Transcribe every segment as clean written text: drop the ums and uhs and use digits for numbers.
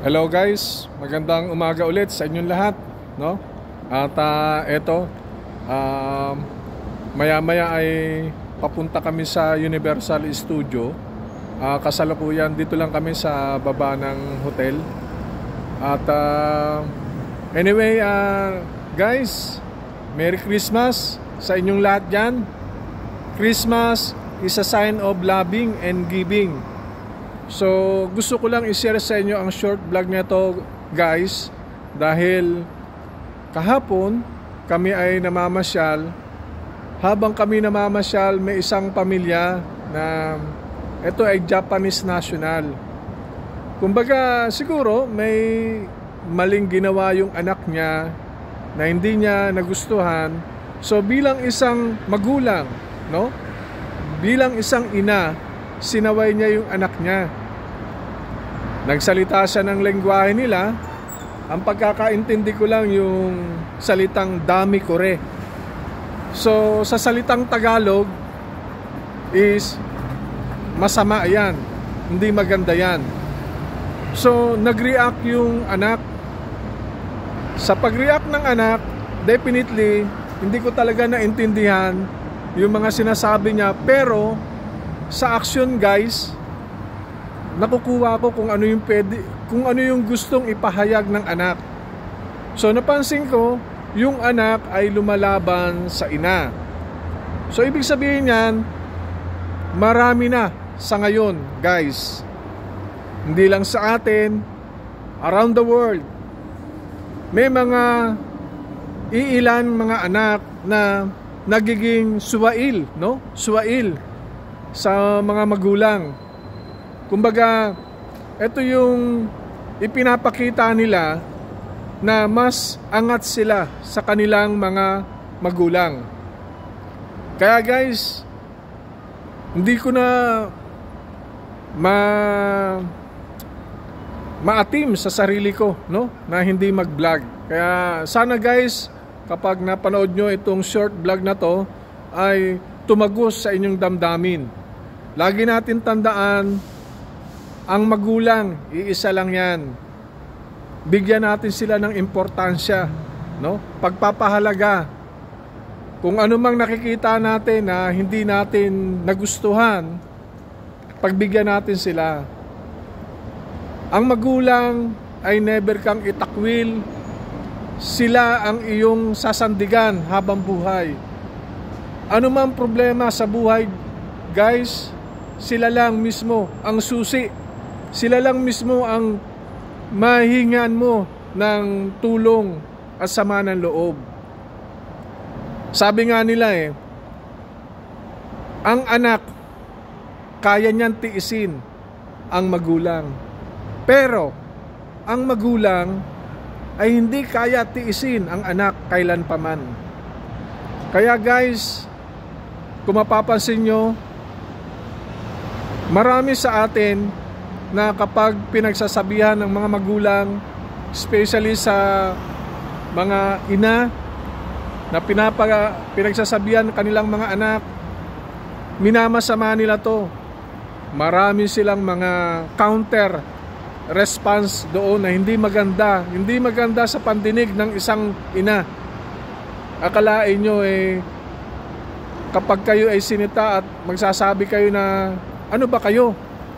Hello guys, magandang umaga ulit sa inyong lahat, no? At eto, maya-maya ay papunta kami sa Universal Studio. Kasalukuyan dito lang kami sa baba ng hotel. At anyway, guys, Merry Christmas sa inyong lahat dyan. Christmas is a sign of loving and giving. So gusto ko lang i-share sa inyo ang short vlog nito, guys, dahil kahapon kami ay namamasyal. Habang kami namamasyal, may isang pamilya na ito ay Japanese national. Kumbaga siguro may maling ginawa yung anak niya na hindi niya nagustuhan. So bilang isang magulang, no? Bilang isang ina, sinaway niya yung anak niya. Nagsalita siya ng lengguwahe nila. Ang pagkakaintindi ko lang yung salitang dami kore. So sa salitang Tagalog is masama yan, hindi maganda yan. So nag-react yung anak. Sa pag-react ng anak, definitely hindi ko talaga naintindihan yung mga sinasabi niya, pero sa action, guys, nakukuha ko kung ano yung kung ano yung gustong ipahayag ng anak. So napansin ko, yung anak ay lumalaban sa ina. So ibig sabihin niyan, marami na sa ngayon, guys. Hindi lang sa atin, around the world, may mga iilan mga anak na nagiging suwail, no? Suwail sa mga magulang. Kumbaga, ito yung ipinapakita nila na mas angat sila sa kanilang mga magulang. Kaya guys, hindi ko na maatim sa sarili ko, no? Na hindi mag-vlog. Kaya sana guys, kapag napanood nyo itong short vlog na to, ay tumagos sa inyong damdamin. Lagi natin tandaan, ang magulang, iisa lang yan. Bigyan natin sila ng importansya, no? Pagpapahalaga. Kung ano mang nakikita natin na hindi natin nagustuhan, pagbigyan natin sila. Ang magulang ay never kang itakwil. Sila ang iyong sasandigan habang buhay. Ano mang problema sa buhay, guys, sila lang mismo ang susi. Sila lang mismo ang mahingan mo ng tulong at sama ng loob. Sabi nga nila ang anak, kaya niyan tiisin ang magulang. Pero, ang magulang ay hindi kaya tiisin ang anak kailanpaman. Kaya guys, kung mapapansin nyo, marami sa atin na kapag pinagsasabihan ng mga magulang, especially sa mga ina, na pinagsasabihan ng kanilang mga anak, minamasama nila to. Marami silang mga counter response doon na hindi maganda sa pandinig ng isang ina. Akalain nyo kapag kayo ay sinita at magsasabi kayo na ano ba kayo?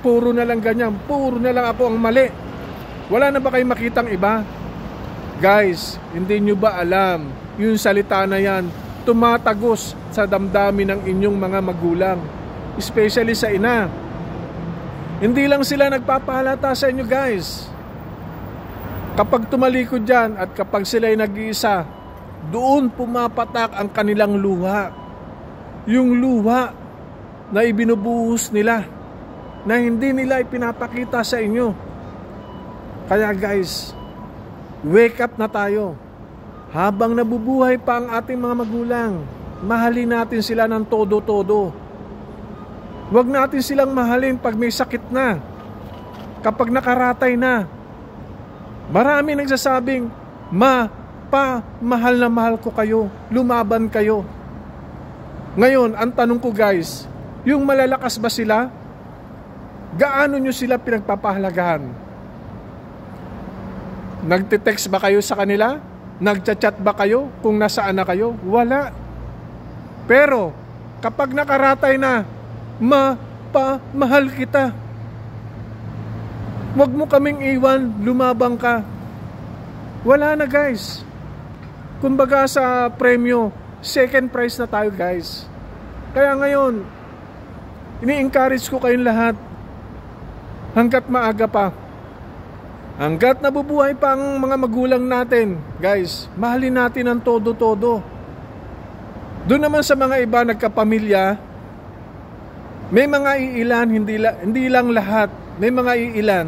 Puro na lang ganyan, puro na lang ako ang mali. Wala na ba kayong makitang iba? Guys, hindi nyo ba alam, yung salita na yan tumatagos sa damdamin ng inyong mga magulang, especially sa ina. Hindi lang sila nagpapahalata sa inyo, guys. Kapag tumalikod dyan at kapag sila'y nag-iisa, doon pumapatak ang kanilang luha. Yung luha na ibinubuhos nila, na hindi nila ipinapakita sa inyo. Kaya guys, wake up na tayo. Habang nabubuhay pa ang ating mga magulang, mahalin natin sila ng todo-todo. Huwag natin silang mahalin pag may sakit na, kapag nakaratay na. Marami nagsasabing, mahal na mahal ko kayo, lumaban kayo. Ngayon, ang tanong ko guys, yung malalakas ba sila? Gaano nyo sila pinagpapahalagahan? Nagte-text ba kayo sa kanila? Nagchat-chat ba kayo kung nasaan na kayo? Wala. Pero kapag nakaratay na, mahal kita, wag mo kaming iwan, lumabang ka. Wala na guys. Kumbaga sa premyo, second prize na tayo guys. Kaya ngayon, ini-encourage ko kayong lahat, hanggat maaga pa, hanggat nabubuhay pa ang mga magulang natin, guys, mahalin natin ang todo-todo. Doon naman sa mga iba nagkapamilya, may mga iilan, hindi lang lahat, may mga iilan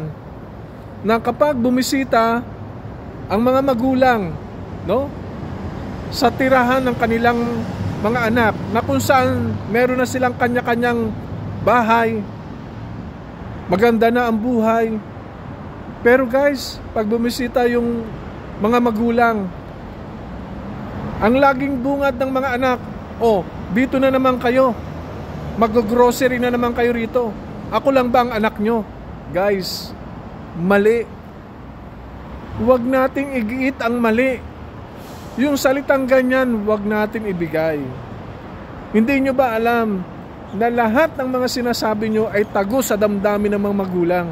na kapag bumisita ang mga magulang, no, sa tirahan ng kanilang mga anak, na kung saan meron na silang kanya-kanyang bahay, maganda na ang buhay. Pero guys, pag bumisita yung mga magulang, ang laging bungad ng mga anak, dito na naman kayo, mag-grocery na naman kayo rito, ako lang ba ang anak nyo? Guys, mali. Huwag nating igiit ang mali. Yung salitang ganyan, huwag natin ibigay. Hindi nyo ba alam na lahat ng mga sinasabi nyo ay tago sa damdamin ng mga magulang?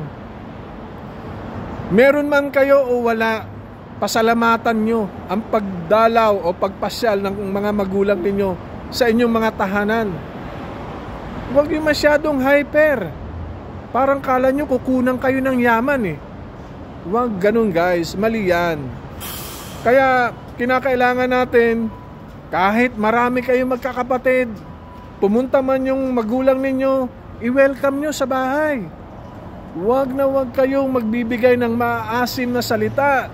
Meron man kayo o wala, pasalamatan nyo ang pagdalaw o pagpasyal ng mga magulang ninyo sa inyong mga tahanan. Huwag yung masyadong hyper. Parang kala nyo kukunan kayo ng yaman eh. Huwag ganun guys, mali yan. Kaya kinakailangan natin, kahit marami kayong magkakapatid, pumunta man yung magulang ninyo, i-welcome nyo sa bahay. Huwag na huwag kayong magbibigay ng maasim na salita.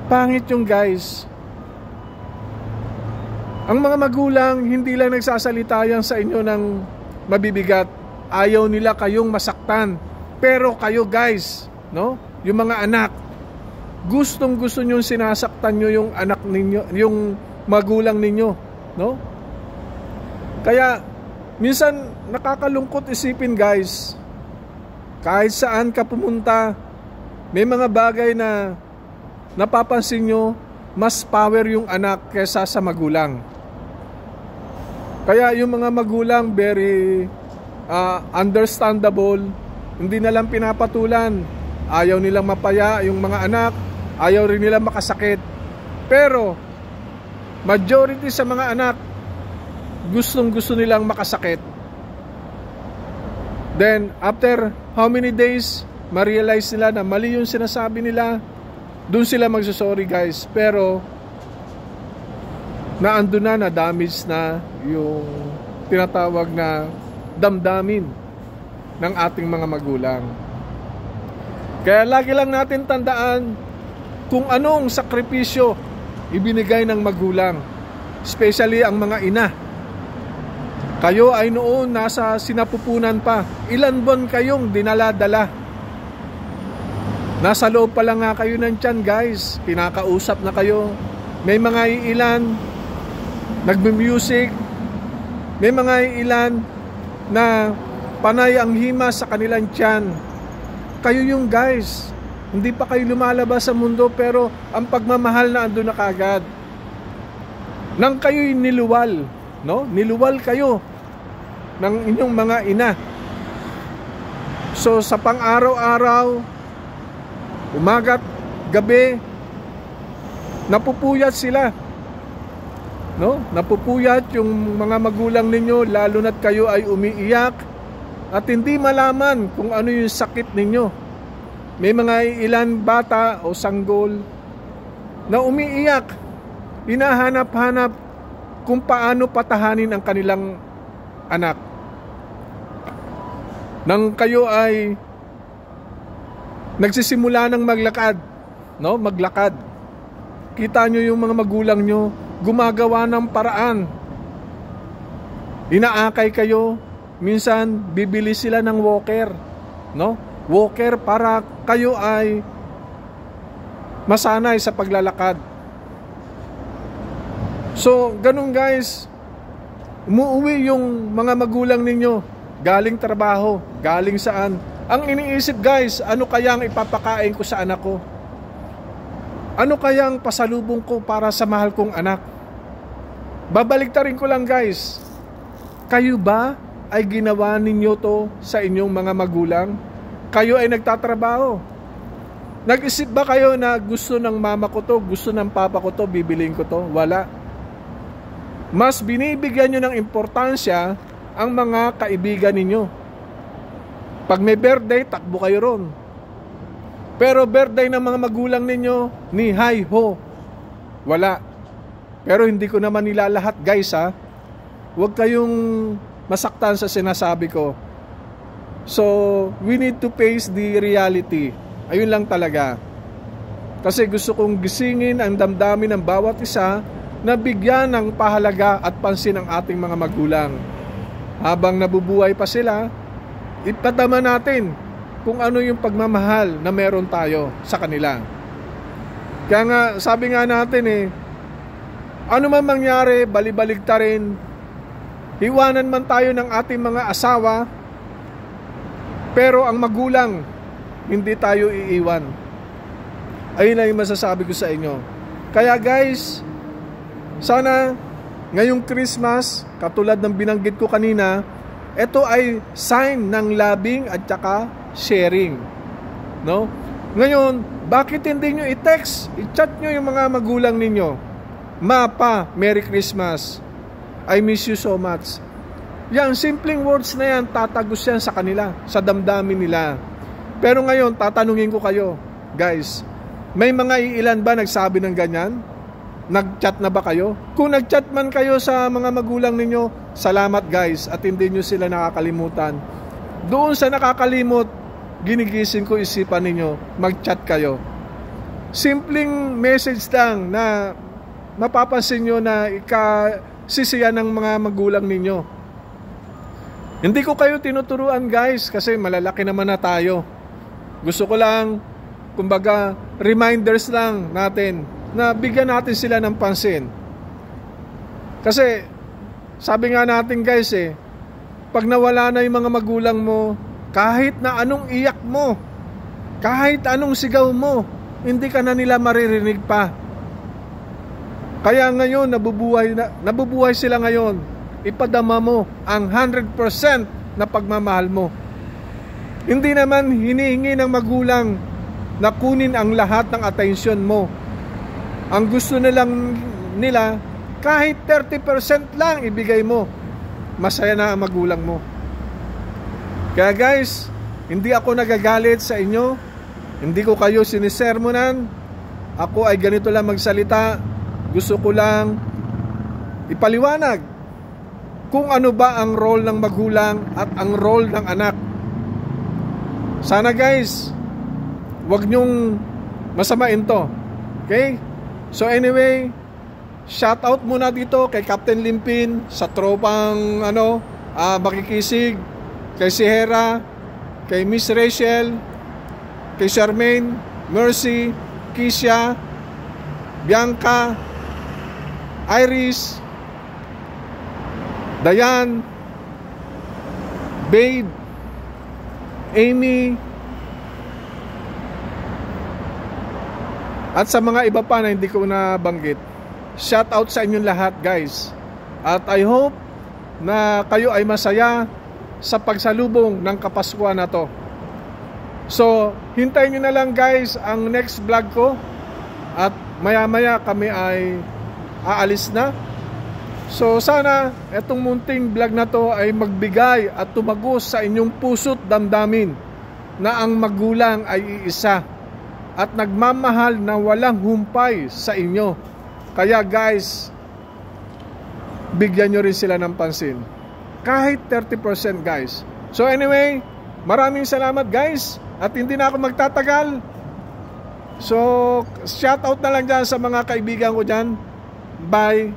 Pangit yung guys. Ang mga magulang hindi lang nagsasalita yan sa inyo ng mabibigat. Ayaw nila kayong masaktan. Pero kayo guys, no? Yung mga anak, gustong gusto nyo sinasaktan nyo yung anak ninyo, yung magulang ninyo, no? Kaya minsan nakakalungkot isipin guys, kahit saan ka pumunta, may mga bagay na napapansin nyo, mas power yung anak kaysa sa magulang. Kaya yung mga magulang very understandable, hindi na lang pinapatulan, ayaw nilang mapaya yung mga anak, ayaw rin nilang makasakit. Pero majority sa mga anak, gustong gusto nilang makasakit. Then after how many days, ma-realize nila na mali yung sinasabi nila, doon sila magsusorry guys. Pero naando na damage na yung tinatawag na damdamin ng ating mga magulang. Kaya lagi lang natin tandaan kung anong sakripisyo ibinigay ng magulang, especially ang mga ina. Kayo ay noon nasa sinapupunan pa, ilan buwan kayong dinala-dala. Nasa loob pa lang nga kayo ng tiyan guys, pinakausap na kayo. May mga ilan nagme-music, may mga ilan na panay ang hima sa kanilang tiyan. Kayo yung guys, hindi pa kayo lumalabas sa mundo, pero ang pagmamahal na andun na kagad. Nang kayo'y niluwal, no? Niluwal kayo ng inyong mga ina. So sa pang-araw-araw, umaga't gabi, napupuyat sila, no? Napupuyat yung mga magulang ninyo, lalo na't kayo ay umiiyak at hindi malaman kung ano yung sakit ninyo. May mga ilan bata o sanggol na umiiyak, hinahanap-hanap kung paano patahanin ang kanilang anak. Nang kayo ay nagsisimula ng maglakad, no? Maglakad. Kita nyo yung mga magulang nyo gumagawa ng paraan. Inaakay kayo, minsan bibili sila ng walker, no? Walker para kayo ay masanay sa paglalakad. So, ganun guys, umuwi yung mga magulang ninyo, galing trabaho, galing saan. Ang iniisip guys, ano kaya ang ipapakain ko sa anak ko? Ano kayang pasalubong ko para sa mahal kong anak? Babaliktarin ko lang guys. Kayo ba ay ginawa ninyo to sa inyong mga magulang? Kayo ay nagtatrabaho. Nag-isip ba kayo na gusto ng mama ko to, gusto ng papa ko to, bibiliin ko to? Wala. Mas binibigyan nyo ng importansya ang mga kaibigan ninyo. Pag may birthday, takbo kayo ron. Pero birthday ng mga magulang ninyo, ni hi ho. Wala. Pero hindi ko naman nilalahat guys ha. Huwag kayong masaktan sa sinasabi ko. So, we need to face the reality. Ayun lang talaga. Kasi gusto kong gisingin ang damdamin ng bawat isa na bigyan ng pahalaga at pansin ang ating mga magulang. Habang nabubuhay pa sila, ipadama natin kung ano yung pagmamahal na meron tayo sa kanila. Kaya nga, sabi nga natin ano man mangyari, balibaligtarin, hiwanan man tayo ng ating mga asawa, pero ang magulang, hindi tayo iiwan. Ayun lang yung masasabi ko sa inyo. Kaya guys, sana ngayong Christmas, katulad ng binanggit ko kanina, ito ay sign ng loving at saka sharing. No? Ngayon, bakit hindi nyo i-text, i-chat nyo yung mga magulang ninyo? Ma, pa, Merry Christmas. I miss you so much. Yan, simpleng words na yan, tatagos yan sa kanila, sa damdamin nila. Pero ngayon, tatanungin ko kayo, guys, may mga iilan ba nagsabi ng ganyan? Nag-chat na ba kayo? Kung nag-chat man kayo sa mga magulang ninyo, salamat guys, at hindi nyo sila nakakalimutan. Doon sa nakakalimot, ginigising ko isipan ninyo, mag-chat kayo. Simpleng message lang na mapapansin nyo na ikasisiya ng mga magulang ninyo. Hindi ko kayo tinuturuan guys, kasi malalaki naman na tayo. Gusto ko lang, kumbaga, reminders lang natin na bigyan natin sila ng pansin. Kasi, sabi nga natin guys pag nawala na yung mga magulang mo, kahit na anong iyak mo, kahit anong sigaw mo, hindi ka na nila maririnig pa. Kaya ngayon, nabubuhay sila ngayon. Ipadama mo ang 100% na pagmamahal mo. Hindi naman hinihingi ng magulang na kunin ang lahat ng atensyon mo. Ang gusto nila, kahit 30% lang ibigay mo, masaya na ang magulang mo. Kaya guys, hindi ako nagagalit sa inyo, hindi ko kayo sinisermonan, ako ay ganito lang magsalita, gusto ko lang ipaliwanag kung ano ba ang role ng magulang at ang role ng anak. Sana guys, wag nyong masamain to. Okay? So anyway, shout out muna dito kay Captain Limpin sa tropang makikisig, kay Sierra, kay Miss Rachel, kay Charmaine, Mercy, Kisha, Bianca, Iris, Dayan, Babe, Amy, at sa mga iba pa na hindi ko nabanggit. Shout out sa inyong lahat guys. At I hope na kayo ay masaya sa pagsalubong ng Kapaskuhan na to. So, hintayin nyo na lang guys ang next vlog ko. At maya-maya kami ay aalis na. So, sana etong munting vlog na to ay magbigay at tumagos sa inyong puso't damdamin na ang magulang ay iisa at nagmamahal na walang humpay sa inyo. Kaya guys, bigyan nyo rin sila ng pansin. Kahit 30% guys. So anyway, maraming salamat guys. At hindi na ako magtatagal. So, shout out na lang dyan sa mga kaibigan ko dyan. Bye.